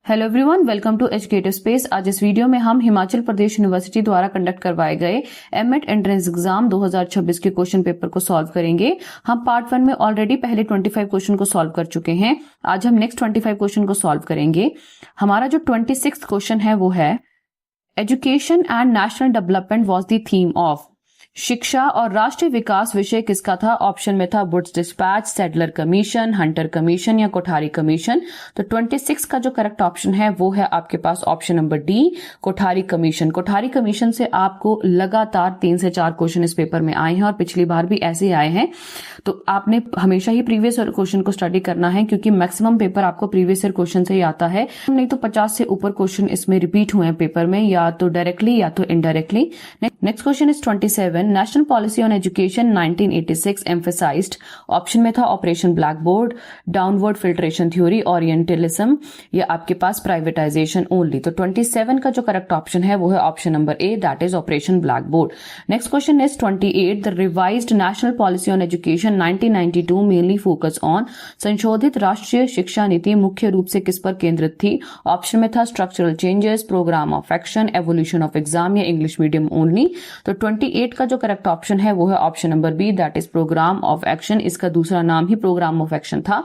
Hello everyone, welcome to educative space. आज इस video में हम हिमाचल प्रदेश यूनिवर्सिटी द्वारा कंडक्ट करवाए गए एमएट एंट्रेंस एग्जाम 2026 के क्वेश्चन पेपर को सॉल्व करेंगे। हम पार्ट 1 में ऑलरेडी पहले 25 क्वेश्चन को सॉल्व कर चुके हैं। आज हम नेक्स्ट 25 क्वेश्चन को सॉल्व करेंगे। हमारा जो 26th क्वेश्चन है वो है education and national development was the theme of. शिक्षा और राष्ट्रीय विकास विषय किसका था? ऑप्शन में था Wood's Despatch, Sadler Commission, Hunter Commission या कोठारी कमीशन। तो 26 का जो करेक्ट ऑप्शन है वो है आपके पास option number D, Kothari commission. Kothari commission से आपको लगातार 3 से 4 क्वेश्चन इस पेपर में आए हैं और पिछली बार भी ऐसे ही आए हैं। तो आपने हमेशा ही प्रीवियस ईयर क्वेश्चन को स्टडी करना है, क्योंकि मैक्सिमम पेपर आपको प्रीवियस ईयर क्वेश्चन से ही आता है। नहीं तो 50 से ऊपर क्वेश्चन इसमें रिपीट हुए हैं पेपर में, या तो डायरेक्टली या तो indirectly. Next question is 27। National policy on education 1986 emphasised. Option में था operation black board, downward filtration theory, orientalism या आपके पास प्राइवेटाइजेशन ओनली। तो 27 का जो करेक्ट ऑप्शन है वो है option number A, that is operation black board. Next question is 28। The revised national policy on education 1992 mainly focus on. संशोधित राष्ट्रीय शिक्षा नीति मुख्य रूप से किस पर केंद्रित थी? ऑप्शन में था structural changes, program of action, evolution of exam या इंग्लिश मीडियम ओनली। तो 28 का जो करेक्ट ऑप्शन है वो है option number B, that is program of action. इसका दूसरा नाम ही प्रोग्राम ऑफ एक्शन था।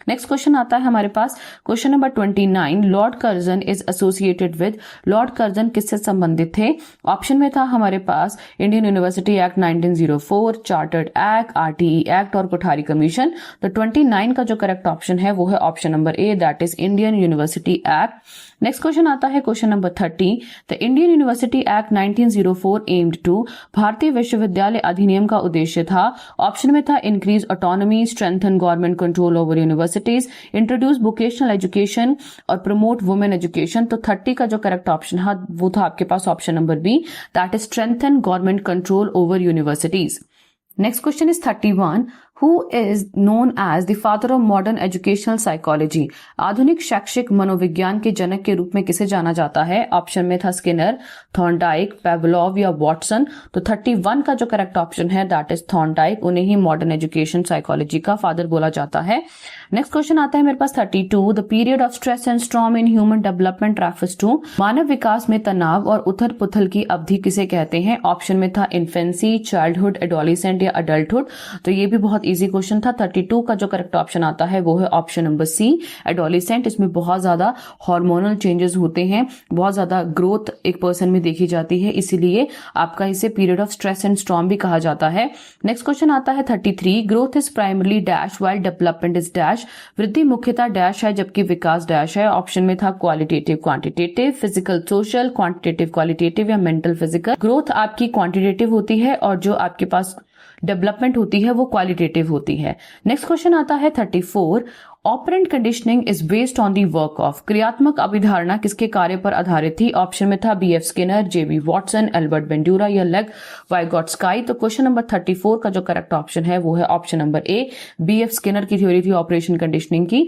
नेक्स्ट क्वेश्चन आता है हमारे पास question number 29। Lord Curzon is associated with. Lord Curzon किससे संबंधित थे? ऑप्शन में था हमारे पास Indian university act 1904, chartered act, RTE act और कोठारी कमीशन। तो 29 का जो करेक्ट ऑप्शन है वो है option number A, that is Indian university act. Next question आता है question number 30। The Indian university act 1904 aimed to. भारतीय विश्वविद्यालय अधिनियम का उद्देश्य था। ऑप्शन में था increase autonomy, strengthen government control over universities, introduce vocational education और प्रमोट वुमेन एजुकेशन। तो 30 का जो करेक्ट ऑप्शन है वो था आपके पास option number B, that is strengthen government control over universities. Next question is 31। Who is known as the father of modern educational psychology? आधुनिक शैक्षिक मनोविज्ञान के जनक के रूप में किसे जाना जाता है? ऑप्शन में था स्किनर, थॉर्नडाइक, पेवलोव या वॉटसन। तो 31 का जो करेक्ट ऑप्शन है दैट इज थॉर्नडाइक। उन्हें ही मॉडर्न एजुकेशन साइकोलॉजी का फादर बोला जाता है। नेक्स्ट क्वेश्चन आता है मेरे पास 32। The period of stress and storm in human development refers to. मानव विकास में तनाव और उथल पुथल की अवधि किसे कहते हैं? ऑप्शन में था इन्फेंसी, चाइल्डहुड, एडोलेसेंट या अडल्टहुड। तो ये भी बहुत इजी क्वेश्चन था। 32 का जो करेक्ट ऑप्शन आता है वो है ऑप्शन नंबर सी, एडोलेसेंट। इसमें बहुत ज्यादा हार्मोनल चेंजेस होते हैं, बहुत ज्यादा ग्रोथ एक पर्सन में देखी जाती है, इसीलिए आपका इसे period of stress and storm भी कहा जाता है। नेक्स्ट क्वेश्चन आता है 33। Growth is primarily dash while development is dash. वृद्धि मुख्यतः डैश है जबकि विकास डैश है। ऑप्शन में था qualitative quantitative, physical social, quantitative qualitative या मेंटल फिजिकल। ग्रोथ आपकी क्वांटिटेटिव होती है और जो आपके पास डेवलपमेंट होती है वो क्वालिटेटिव होती है। नेक्स्ट क्वेश्चन आता है 34। Operant conditioning is based on the work of. क्रियात्मक अभिधारणा किसके कार्य पर आधारित थी? ऑप्शन में था बीएफ स्किनर, जेबी वॉटसन, एल्बर्ट बेंडूरा या लेग वाइगॉट्स्काई। तो क्वेश्चन नंबर 34 का जो करेक्ट ऑप्शन है वो है option number A, B F Skinner की थ्योरी थी ऑपरेशन कंडीशनिंग की।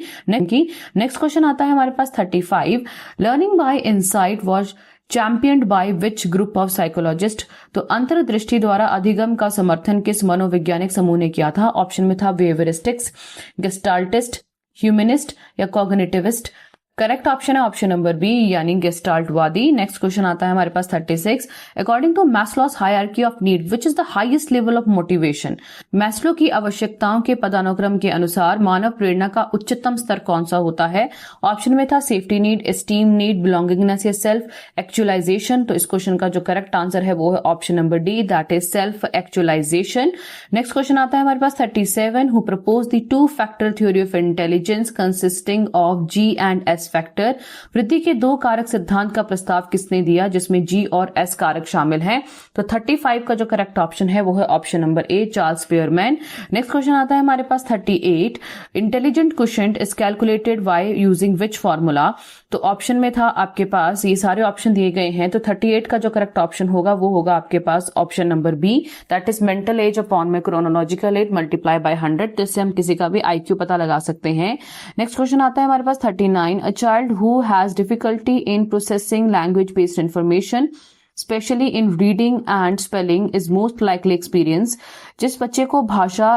नेक्स्ट क्वेश्चन आता है हमारे पास 35। Learning by insight was championed by which group of psychologist. तो अंतर्दृष्टि द्वारा अधिगम का समर्थन किस मनोवैज्ञानिक समूह ने किया था? ऑप्शन में था बिहेवियरिस्टिक्स, गेस्टाल्टिस्ट, ह्यूमनिस्ट या कॉग्निटिविस्ट। करेक्ट ऑप्शन है ऑप्शन नंबर बी, यानी गेस्टाल्टवादी। नेक्स्ट क्वेश्चन आता है हमारे पास 36। According to Maslow's hierarchy of need which is the highest level of motivation. Maslow की आवश्यकताओं के पदानुक्रम के अनुसार मानव प्रेरणा का उच्चतम स्तर कौन सा होता है? ऑप्शन में था safety need, esteem need, belongingness या सेल्फ एक्चुअलाइजेशन। तो इस क्वेश्चन का जो करेक्ट आंसर है वो है option number D, that is self actualization. Next question आता है हमारे पास 37। Who propose the 2 factor theory of intelligence consisting of G and S factor. वृद्धि के 2 कारक सिद्धांत का प्रस्ताव किसने दिया जिसमें जी और एस कारक शामिल हैं? तो 35 का जो करेक्ट ऑप्शन है वो है ऑप्शन नंबर ए, चार्ल्स स्पीयरमैन। नेक्स्ट क्वेश्चन आता है हमारे पास 38। Intelligent quotient is calculated by using which formula. तो ऑप्शन में था आपके पास, ये सारे ऑप्शन दिए गए हैं, तो 38 का जो करेक्ट ऑप्शन होगा वो होगा आपके पास option number B, that is mental age upon में क्रोनोलॉजिकल एज मल्टीप्लाई बाय 100। तो इससे हम किसी का भी आईक्यू पता लगा सकते हैं। नेक्स्ट क्वेश्चन आता है हमारे पास 39। A child who has difficulty in processing language based information specially in reading and spelling is most likely experience. जिस बच्चे को भाषा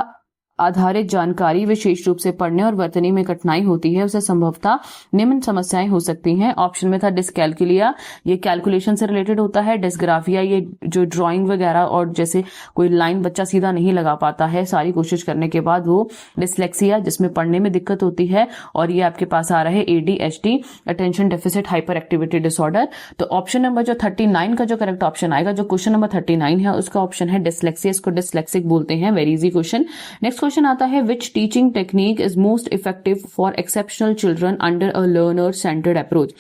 आधारित जानकारी विशेष रूप से पढ़ने और वर्तनी में कठिनाई होती है उसे संभवतः निम्न समस्याएं हो सकती हैं। ऑप्शन में था डिस्कैल्कुलिया, ये कैलकुलेशन से रिलेटेड होता है। डिस्ग्राफिया, ये जो ड्राइंग वगैरह और जैसे कोई लाइन बच्चा सीधा नहीं लगा पाता है सारी कोशिश करने के बाद वो। डिसलेक्सिया, जिसमें पढ़ने में दिक्कत होती है। और ये आपके पास आ रहा है ADHD, attention deficit hyper activity disorder. तो ऑप्शन नंबर जो 39 का जो करेक्ट ऑप्शन आएगा, जो क्वेश्चन नंबर 39 है उसका ऑप्शन है डिसलेक्सिया। इसको डिसलेक्सिक बोलते हैं। Very easy question. Next question आता है which teaching technique is most effective for exceptional children under a learner centred approach.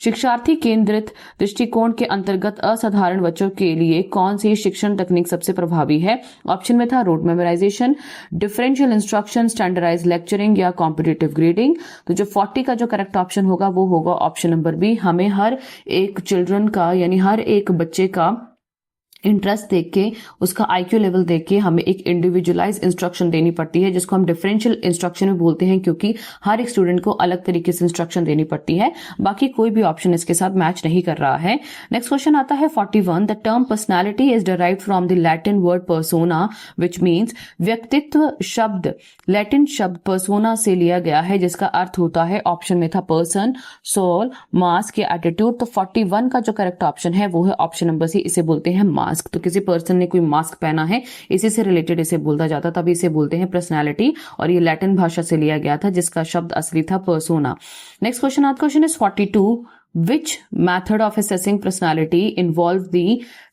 शिक्षार्थी केंद्रित दृष्टिकोण के अंतर्गत असाधारण बच्चों के लिए कौन सी शिक्षण तकनीक सबसे प्रभावी है। ऑप्शन में था rote memorization, differential instruction, standardize lecturing या कॉम्पिटिटिव ग्रेडिंग। तो जो 40 का जो करेक्ट ऑप्शन होगा वो होगा ऑप्शन नंबर बी। हमें हर एक चिल्ड्रन का यानी हर एक बच्चे का इंटरेस्ट देख के, उसका IQ लेवल देख के हमें एक इंडिविजुअलाइज इंस्ट्रक्शन देनी पड़ती है, जिसको हम डिफरेंशियल इंस्ट्रक्शन में बोलते हैं, क्योंकि हर एक स्टूडेंट को अलग तरीके से इंस्ट्रक्शन देनी पड़ती है। बाकी कोई भी ऑप्शन इसके साथ मैच नहीं कर रहा है। नेक्स्ट क्वेश्चन आता है 41। The term personality is derived from the Latin word persona which means व्यक्तित्व शब्द लैटिन शब्द पर्सोना से लिया गया है, जिसका अर्थ होता है। ऑप्शन में था पर्सन, सोल, मास्क या एटीट्यूड। तो 41 का जो करेक्ट ऑप्शन है वो है ऑप्शन नंबर सी, इसे बोलते हैं मास्क। तो किसी पर्सन ने कोई मास्क पहना है, इसी से रिलेटेड इसे बोला जाता, तभी इसे बोलते हैं पर्सनैलिटी। और ये लैटिन भाषा से लिया गया था, जिसका शब्द असली था पर्सोना। नेक्स्ट क्वेश्चन आता question is 42। Which method of assessing personality involve the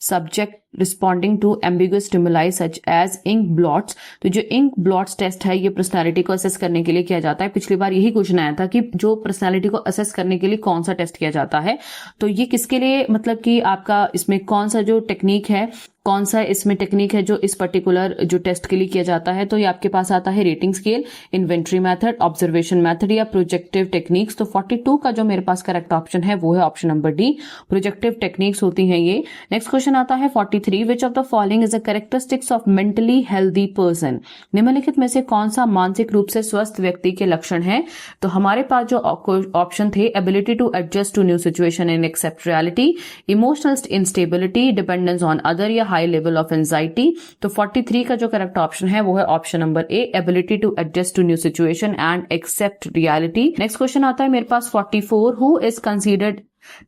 subject responding to ambiguous stimuli such as ink blots? तो जो ink blots टेस्ट है ये पर्सनालिटी को असेस करने के लिए किया जाता है। पिछली बार यही क्वेश्चन आया था कि जो पर्सनालिटी को असेस करने के लिए कौन सा टेस्ट किया जाता है। तो ये किसके लिए, मतलब कि आपका इसमें कौन सा जो टेक्निक है, कौन सा इसमें टेक्निक है जो इस पर्टिकुलर जो टेस्ट के लिए किया जाता है। तो ये आपके पास आता है rating scale, inventory method, observation method या प्रोजेक्टिव टेक्निक्स। तो 42 का जो मेरे पास करेक्ट ऑप्शन है वो है option number D, projective techniques होती हैं ये। नेक्स्ट क्वेश्चन आता है 43। विच of the following is a characteristics of mentally healthy person. निम्नलिखित में से कौन सा मानसिक रूप से स्वस्थ व्यक्ति के लक्षण है। तो हमारे पास जो ऑप्शन थे, ability to adjust to new situation and accept reality, emotional instability, dependence on other या हाई लेवल ऑफ एंजाइटी। तो 43 का जो करेक्ट ऑप्शन है वो है option number A, ability to adjust to new situation and accept reality. Next question आता है मेरे पास 44। Who is considered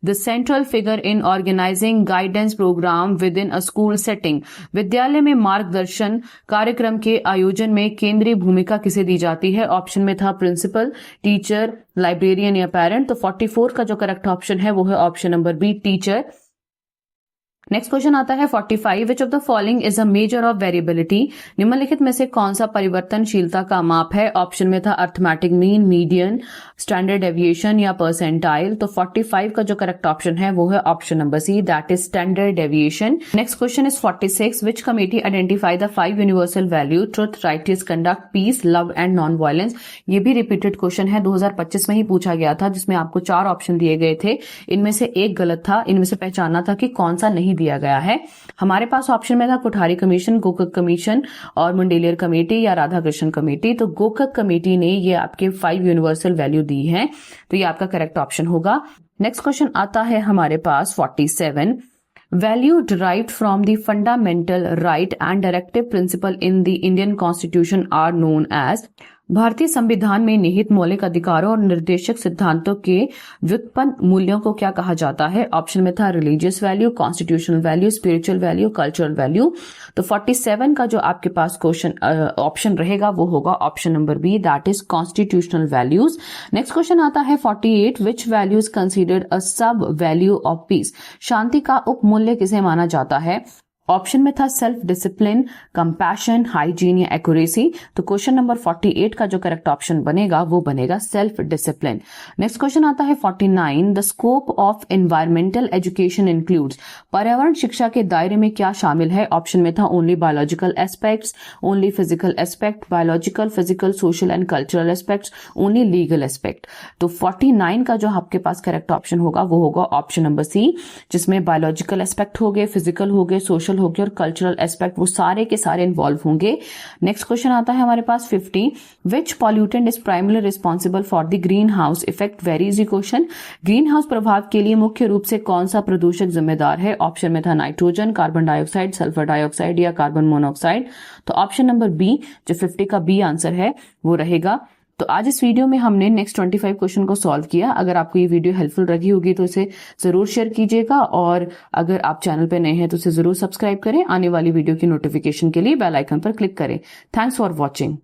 The central figure in organizing guidance program within a school setting। विद्यालय में मार्गदर्शन कार्यक्रम के आयोजन में केंद्रीय भूमिका किसे दी जाती है। ऑप्शन में था प्रिंसिपल, टीचर, लाइब्रेरियन या पेरेंट। तो 44 का जो करेक्ट ऑप्शन है वो है option number B, teacher. Next question आता है 45। Which of the following is a measure of variability. निम्नलिखित में से कौन सा परिवर्तनशीलता का माप है। ऑप्शन में था arithmetic mean, median, standard deviation या परसेंटाइल। तो 45 का जो करेक्ट ऑप्शन है वो है option number C, that is standard deviation. Next question is 46। Which committee identify the 5 universal value truth, righteous conduct, peace, love and non violence. ये भी repeated question है, 2025 में ही पूछा गया था, जिसमें आपको 4 ऑप्शन दिए गए थे। इनमें से एक गलत था, इनमें से पहचानना था कि कौन सा नहीं दिया गया है। हमारे पास ऑप्शन में था कोठारी कमीशन, गोकक कमीशन और मंडेलियर कमेटी या राधा कृष्ण कमेटी। तो गोकक कमेटी ने ये आपके 5 यूनिवर्सल वैल्यू दी है, तो ये आपका करेक्ट ऑप्शन होगा। नेक्स्ट क्वेश्चन आता है हमारे पास 47। Value derived from the fundamental right and directive principle in the Indian constitution are known as. भारतीय संविधान में निहित मौलिक अधिकारों और निर्देशक सिद्धांतों के व्युत्पन्न मूल्यों को क्या कहा जाता है। ऑप्शन में था religious value, constitutional value, spiritual value, cultural value. तो 47 का जो आपके पास क्वेश्चन ऑप्शन रहेगा वो होगा option number B, that is constitutional values. Next question आता है 48। Which value is considered a sub value of peace. शांति का उपमूल्य किसे माना जाता है। ऑप्शन में था सेल्फ डिसिप्लिन, कंपैशन, हाइजीन या एक्यूरेसी। तो क्वेश्चन नंबर 48 का जो करेक्ट ऑप्शन बनेगा वो बनेगा सेल्फ डिसिप्लिन। नेक्स्ट क्वेश्चन आता है 49। The scope of environmental education includes. पर्यावरण शिक्षा के दायरे में क्या शामिल है। ऑप्शन में था only biological aspects, only physical aspect, biological, physical, social and cultural aspects, only legal aspect. तो 49 का जो आपके पास करेक्ट ऑप्शन होगा वो होगा ऑप्शन नंबर सी, जिसमें बायोलॉजिकल एस्पेक्ट हो गए, फिजिकल हो गए, सोशल होगी और कल्चरल एस्पेक्ट, वो सारे के सारे इन्वॉल्व होंगे। नेक्स्ट क्वेश्चन आता है हमारे पास 50, which pollutant is primary responsible for the green house effect? Very easy question. Green house प्रभाव के लिए मुख्य रूप से कौन सा प्रदूषक जिम्मेदार है? ऑप्शन में था nitrogen, carbon dioxide, sulphur dioxide या कार्बन मोनोऑक्साइड। तो ऑप्शन नंबर बी, जो 50 का बी आंसर है, वो रहेगा। तो आज इस वीडियो में हमने नेक्स्ट 25 क्वेश्चन को सॉल्व किया। अगर आपको ये वीडियो हेल्पफुल लगी होगी तो इसे जरूर शेयर कीजिएगा, और अगर आप चैनल पे नए हैं तो इसे जरूर सब्सक्राइब करें। आने वाली वीडियो की नोटिफिकेशन के लिए बेल आइकन पर क्लिक करें। Thanks for watching.